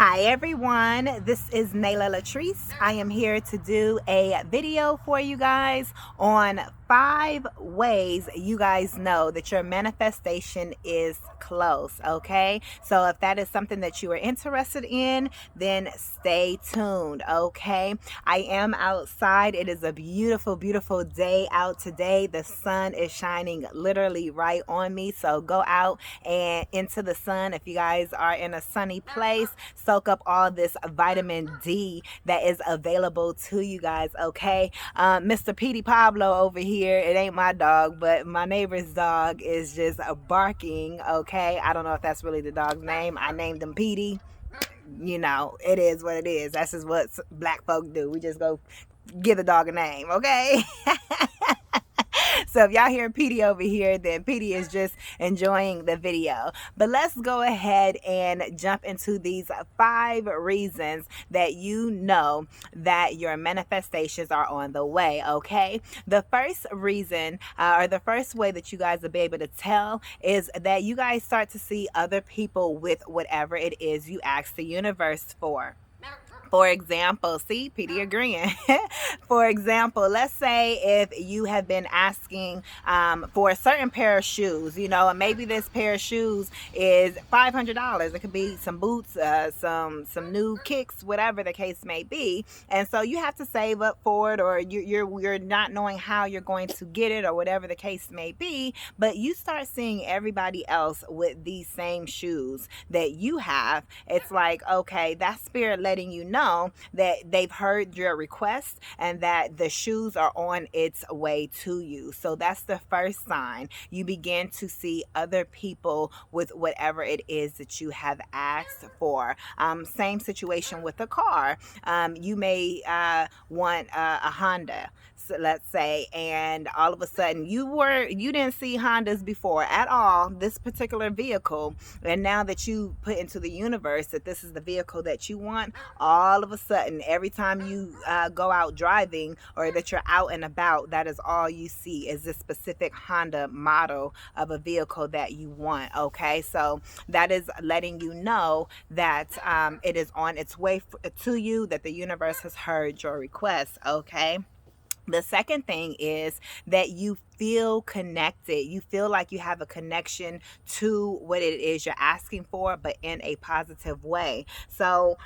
Hi everyone, this is Nayla Latrice. I am here to do a video for you guys on 5 ways you guys know that your manifestation is close, okay? So if that is something that you are interested in, then stay tuned, okay? I am outside. It is a beautiful, beautiful day out today. The sun is shining literally right on me, so go out and into the sun if you guys are in a sunny place. Soak up all this vitamin D that is available to you guys, okay? Mr. Petey Pablo over here, it ain't my dog, but my neighbor's dog is just barking, okay? I don't know if that's really the dog's name. I named him Petey. You know, it is what it is. That's just what black folk do. We just go give the dog a name, okay? So if y'all hear Petey over here, then Petey is just enjoying the video. But let's go ahead and jump into these 5 reasons that you know that your manifestations are on the way, okay? The first reason or the first way that you guys will be able to tell is that you guys start to see other people with whatever it is you ask the universe for. For example, see, Petey agreeing. For example, let's say if you have been asking for a certain pair of shoes, you know, and maybe this pair of shoes is $500. It could be some boots, some new kicks, whatever the case may be. And so you have to save up for it, or you're not knowing how you're going to get it, or whatever the case may be. But you start seeing everybody else with these same shoes that you have. It's like, okay, that's spirit letting you know that they've heard your request and that the shoes are on its way to you. So that's the first sign. You begin to see other people with whatever it is that you have asked for. Same situation with a car. You may want a Honda, so let's say, and all of a sudden you didn't see Hondas before at all, this particular vehicle, and now that you put into the universe that this is the vehicle that you want, all of a sudden every time you go out driving or that you're out and about, that is all you see is this specific Honda model of a vehicle that you want, okay? So that is letting you know that it is on its way to you, that the universe has heard your request, okay? The second thing is that you feel connected. You feel like you have a connection to what it is you're asking for, but in a positive way. So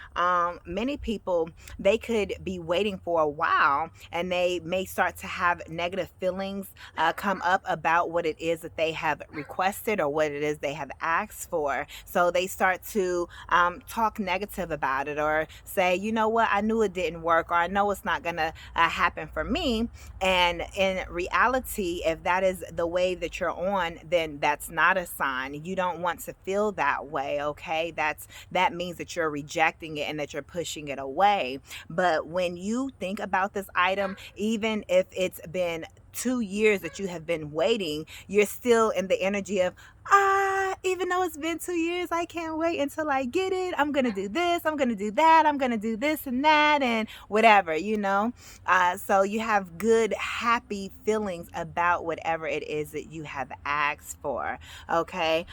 many people, they could be waiting for a while and they may start to have negative feelings come up about what it is that they have requested or what it is they have asked for. So they start to talk negative about it, or say, you know what, I knew it didn't work, or I know it's not gonna happen for me. And in reality, if that is the way that you're on, then that's not a sign. You don't want to feel that way, okay? That means that you're rejecting it and that you're pushing it away. But when you think about this item, even if it's been 2 years that you have been waiting, you're still in the energy of, even though it's been 2 years, I can't wait until I get it. I'm going to do this, I'm going to do that, I'm going to do this and that and whatever, you know. So you have good, happy feelings about whatever it is that you have asked for, okay?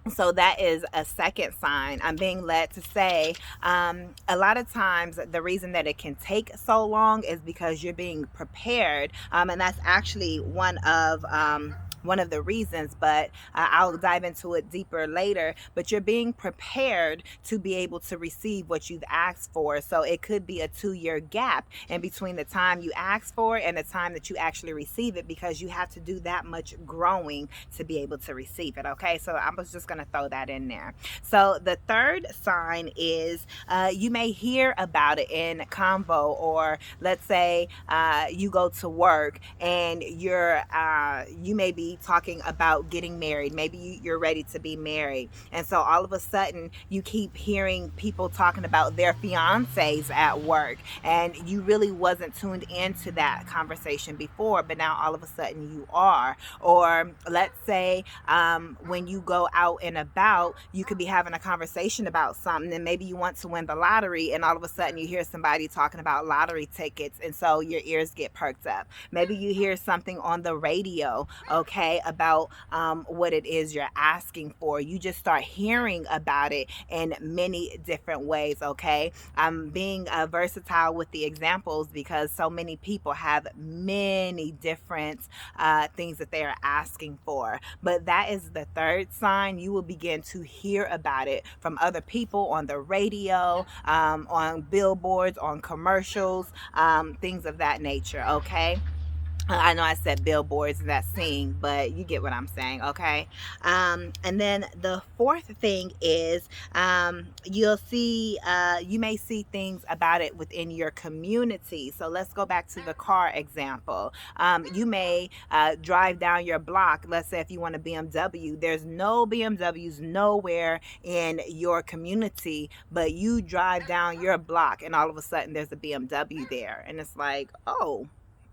So that is a second sign. I'm being led to say a lot of times the reason that it can take so long is because you're being prepared, and that's actually one of the reasons, but I'll dive into it deeper later. But you're being prepared to be able to receive what you've asked for. So it could be a 2-year gap in between the time you ask for it and the time that you actually receive it, because you have to do that much growing to be able to receive it, okay? So I was just going to throw that in there. So the third sign is you may hear about it in convo, or let's say you go to work and you may be talking about getting married. Maybe you're ready to be married, and so all of a sudden you keep hearing people talking about their fiancés at work, and you really wasn't tuned into that conversation before, but now all of a sudden you are. Or let's say when you go out and about, you could be having a conversation about something, and maybe you want to win the lottery, and all of a sudden you hear somebody talking about lottery tickets, and so your ears get perked up. Maybe you hear something on the radio, okay, okay, about what it is you're asking for. You just start hearing about it in many different ways, okay? I'm being versatile with the examples because so many people have many different things that they are asking for. But that is the third sign. You will begin to hear about it from other people on the radio, on billboards, on commercials, things of that nature, okay? I know I said billboards and that scene, but you get what I'm saying, okay? And then the fourth thing is you may see things about it within your community. So let's go back to the car example. You may drive down your block. Let's say if you want a BMW, there's no BMWs nowhere in your community, but you drive down your block and all of a sudden there's a BMW there. And it's like, oh,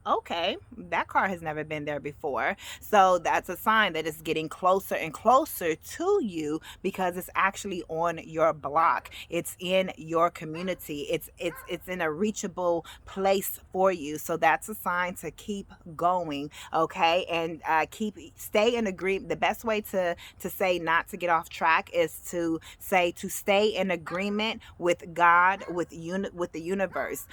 okay, that car has never been there before. So that's a sign that it's getting closer and closer to you because it's actually on your block. It's in your community. It's in a reachable place for you. So that's a sign to keep going, okay? And stay in agreement. The best way to say not to get off track is to say to stay in agreement with God, with the universe.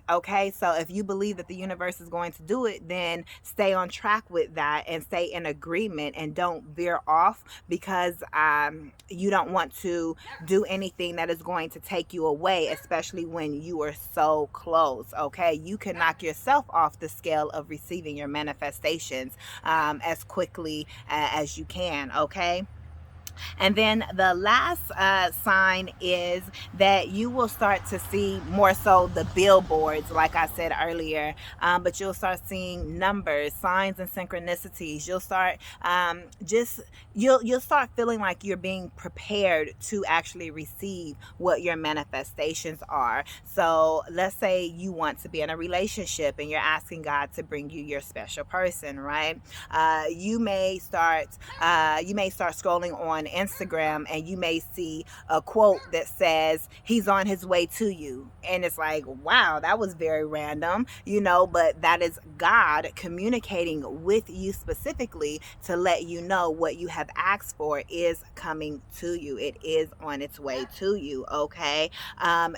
Okay, so if you believe that the universe is going to do it, then stay on track with that and stay in agreement and don't veer off because you don't want to do anything that is going to take you away, especially when you are so close. Okay, you can knock yourself off the scale of receiving your manifestations as quickly as you can. Okay. And then the last sign is that you will start to see more so the billboards, like I said earlier, but you'll start seeing numbers, signs, and synchronicities. You'll start you'll start feeling like you're being prepared to actually receive what your manifestations are. So let's say you want to be in a relationship and you're asking God to bring you your special person, right? You may start scrolling on Instagram and you may see a quote that says he's on his way to you, and it's like, wow, that was very random, but that is God communicating with you specifically to let you know what you have asked for is coming to you. It is on its way to you. Okay.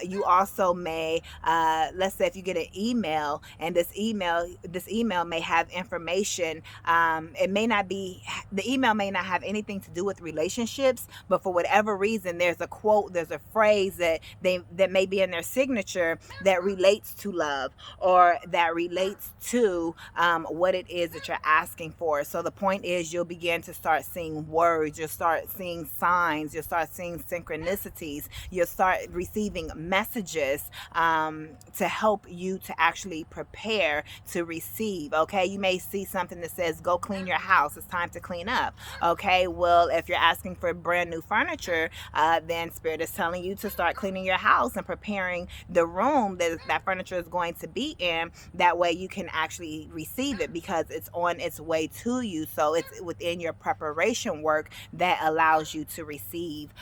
You also may let's say if you get an email and this email may have information. The email may not have anything to do with relationships, but for whatever reason, there's a quote, there's a phrase that may be in their signature that relates to love or that relates to what it is that you're asking for. So the point is, you'll begin to start seeing words, you'll start seeing signs, you'll start seeing synchronicities, you'll start receiving messages to help you to actually prepare to receive. Okay, you may see something that says, go clean your house, it's time to clean up. Okay, well, if you're asking for brand new furniture, then Spirit is telling you to start cleaning your house and preparing the room that furniture is going to be in. That way you can actually receive it because it's on its way to you. So it's within your preparation work that allows you to receive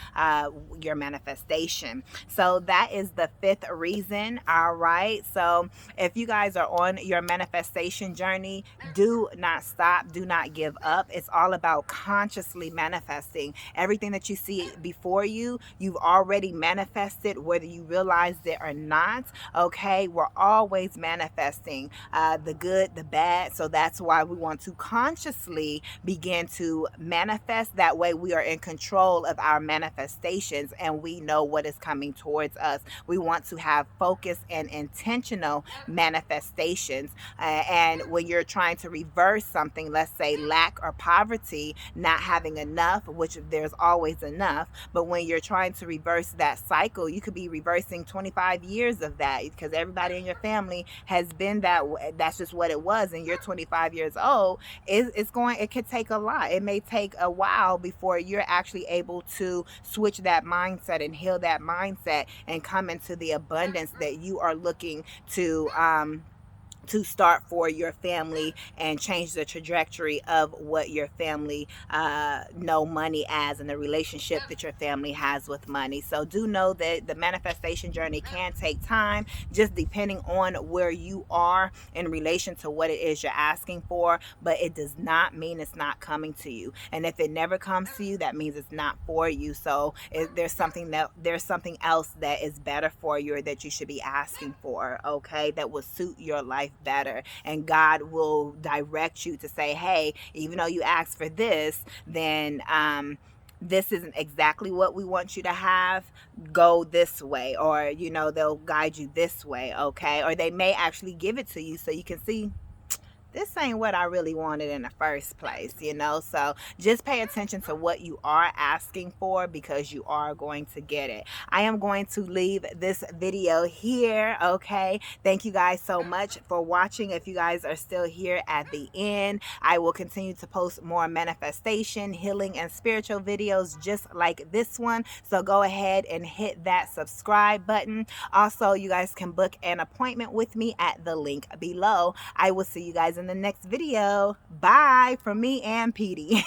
your manifestation. So that is the fifth reason. All right, so if you guys are on your manifestation journey, do not stop, do not give up. It's all about consciously manifesting. Everything that you see before you, you've already manifested, whether you realize it or not. Okay, we're always manifesting the good, the bad. So that's why we want to consciously begin to manifest. That way we are in control of our manifestations and we know what is coming towards us. We want to have focus and intentional manifestations. And when you're trying to reverse something, let's say lack or poverty, not having enough, which there's always enough, but when you're trying to reverse that cycle, you could be reversing 25 years of that because everybody in your family has been that way. That's just what it was, and you're 25 years old. It could take a lot. It may take a while before you're actually able to switch that mindset and heal that mindset and come into the abundance that you are looking to to start for your family and change the trajectory of what your family know money as, and the relationship that your family has with money. So do know that the manifestation journey can take time, just depending on where you are in relation to what it is you're asking for, but it does not mean it's not coming to you. And if it never comes to you, that means it's not for you. So there's something else that is better for you, or that you should be asking for, okay, that will suit your life better. And God will direct you to say, hey, even though you asked for this, then this isn't exactly what we want you to have. Go this way, or they'll guide you this way, okay? Or they may actually give it to you so you can see this ain't what I really wanted in the first place, So just pay attention to what you are asking for, because you are going to get it. I am going to leave this video here, okay? Thank you guys so much for watching. If you guys are still here at the end, I will continue to post more manifestation, healing, and spiritual videos just like this one. So go ahead and hit that subscribe button. Also, you guys can book an appointment with me at the link below. I will see you guys in the next video. Bye from me and Petey.